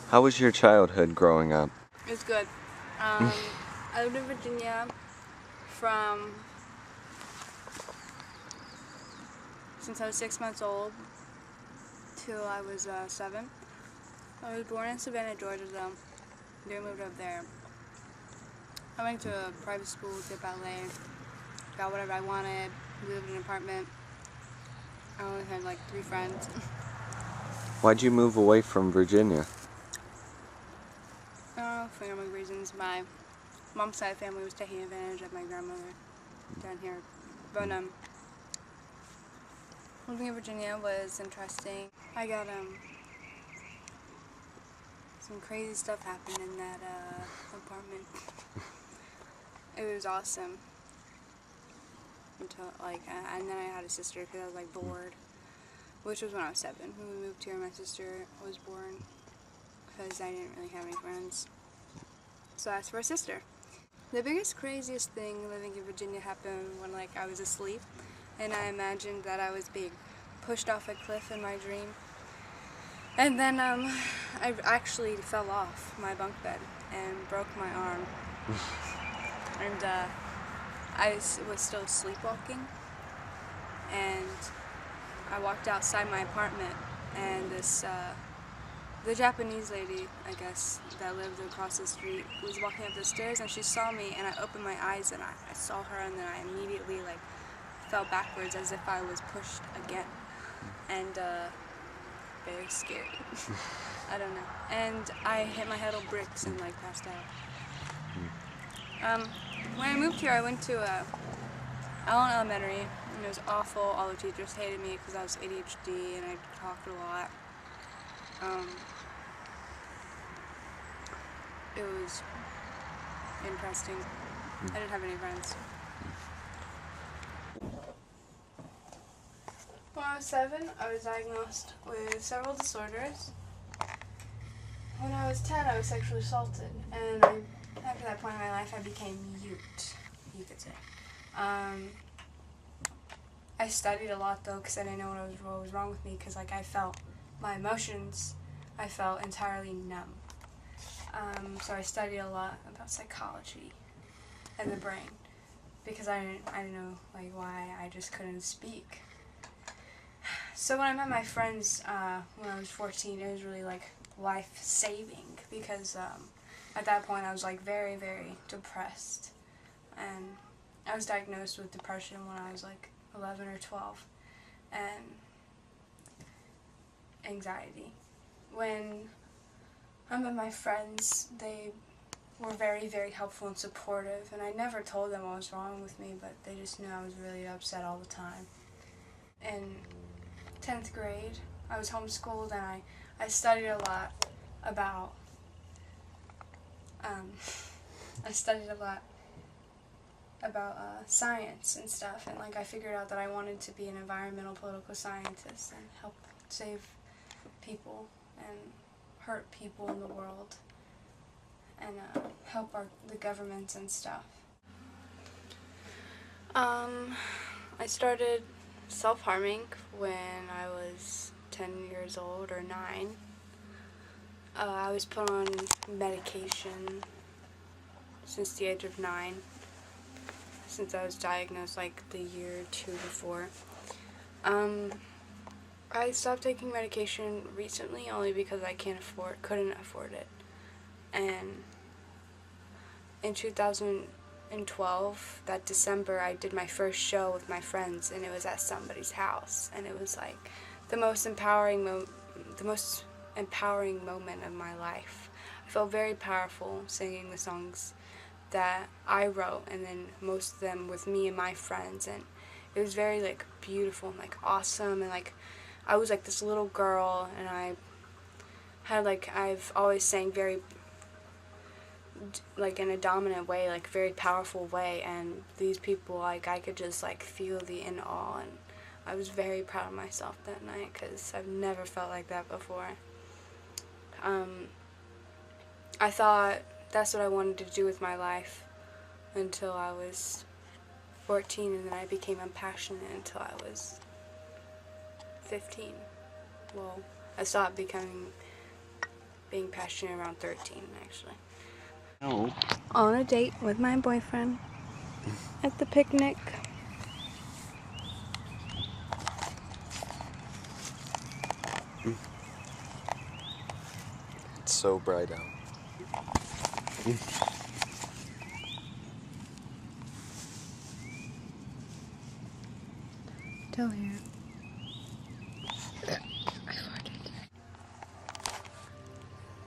How was your childhood growing up? It was good. I lived in Virginia from since I was 6 months old till I was 7. I was born in Savannah, Georgia, though. Then moved up there. I went to a private school, did ballet, got whatever I wanted, lived in an apartment. I only had like 3 friends. Why'd you move away from Virginia? Family reasons. My mom's side of the family was taking advantage of my grandmother down here. But living in Virginia was interesting. I got some crazy stuff happened in that apartment. It was awesome. Until and then I had a sister because I was like bored, which was when I was 7. When we moved here, my sister was born because I didn't really have any friends. So I asked for a sister. The biggest, craziest thing living in Virginia happened when I was asleep, and I imagined that I was being pushed off a cliff in my dream. And then I actually fell off my bunk bed and broke my arm. And I was still sleepwalking, and I walked outside my apartment, and the Japanese lady, I guess, that lived across the street was walking up the stairs, and she saw me, and I opened my eyes, and I saw her, and then I immediately fell backwards as if I was pushed again, and very scary. I don't know. And I hit my head on bricks and passed out. When I moved here, I went to Allen Elementary, and it was awful. All the teachers hated me because I was ADHD and I talked a lot. It was interesting. I didn't have any friends. When I was 7, I was diagnosed with several disorders. When I was 10, I was sexually assaulted, and after that point in my life, I became mute, you could say. I studied a lot, though, because I didn't know what was wrong with me, because I felt my emotions, I felt entirely numb. So I studied a lot about psychology and the brain, because I didn't know why I just couldn't speak. So when I met my friends when I was 14, it was really life-saving, because at that point I was very, very depressed, and I was diagnosed with depression when I was 11 or 12, and anxiety. When I met my friends, they were very, very helpful and supportive, and I never told them what was wrong with me, but they just knew I was really upset all the time. In 10th grade, I was homeschooled, and I studied a lot about science and stuff, and I figured out that I wanted to be an environmental political scientist and help save people and hurt people in the world, and help the governments and stuff. I started self-harming when I was 10 years old or 9. I was put on medication since the age of 9, since I was diagnosed the year or 2 before. I stopped taking medication recently only because I couldn't afford it. And in 2012, that December, I did my first show with my friends, and it was at somebody's house, and it was the most empowering moment of my life. I felt very powerful singing the songs that I wrote, and then most of them with me and my friends, and it was very beautiful and awesome, and I was this little girl, and I had I've always sang very in a dominant way, very powerful way, and these people I could just feel the in awe, and I was very proud of myself that night because I've never felt like that before. I thought that's what I wanted to do with my life until I was 14, and then I became impassionate until I was 15. Well, I stopped becoming being passionate around 13, actually. No. On a date with my boyfriend at the picnic. It's so bright out. Still here.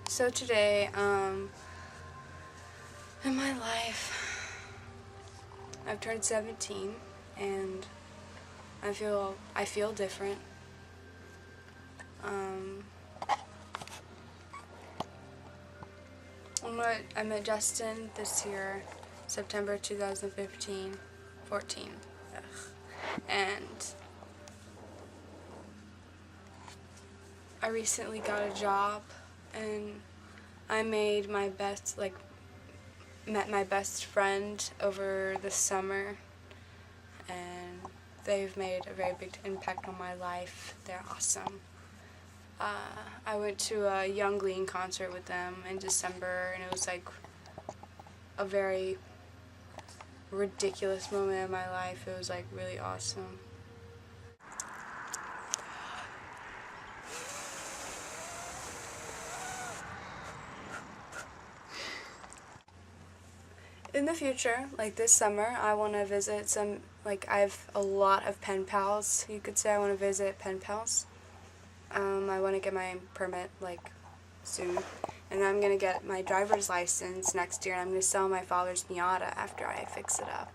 So today, in my life, I've turned 17, and I feel different. I met Justin this year, September 2015, 14, ugh. And I recently got a job, and I met my best friend over the summer, and they've made a very big impact on my life. They're awesome. I went to a Young Lean concert with them in December, and it was like a very ridiculous moment in my life. It was like really awesome. In the future, like this summer, I want to visit some, I have a lot of pen pals, you could say. I want to visit pen pals. I want to get my permit, soon. And I'm going to get my driver's license next year, and I'm going to sell my father's Miata after I fix it up.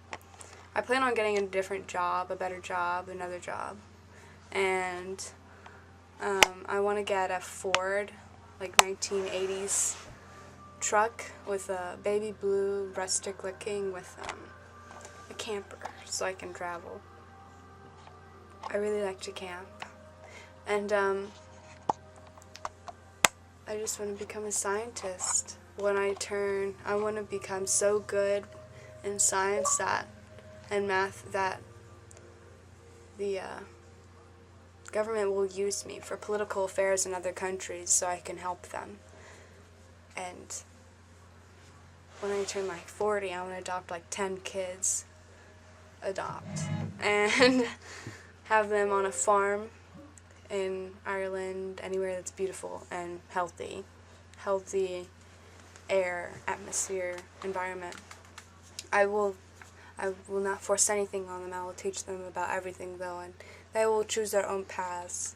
I plan on getting a different job, a better job, another job. And I want to get a Ford, 1980s truck with a baby blue rustic looking with a camper so I can travel. I really like to camp. And I just want to become a scientist. When I want to become so good in science and math that the government will use me for political affairs in other countries so I can help them. And when I turn 40, I want to adopt 10 kids. And have them on a farm in Ireland, anywhere that's beautiful and healthy air, atmosphere, environment. I will not force anything on them. I will teach them about everything, though, and they will choose their own paths,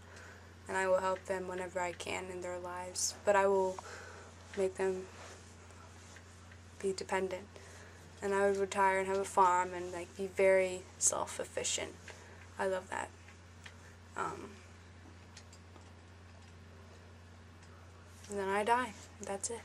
and I will help them whenever I can in their lives. But I will make them be dependent, and I would retire and have a farm and be very self-sufficient. I love that. And then I die. That's it.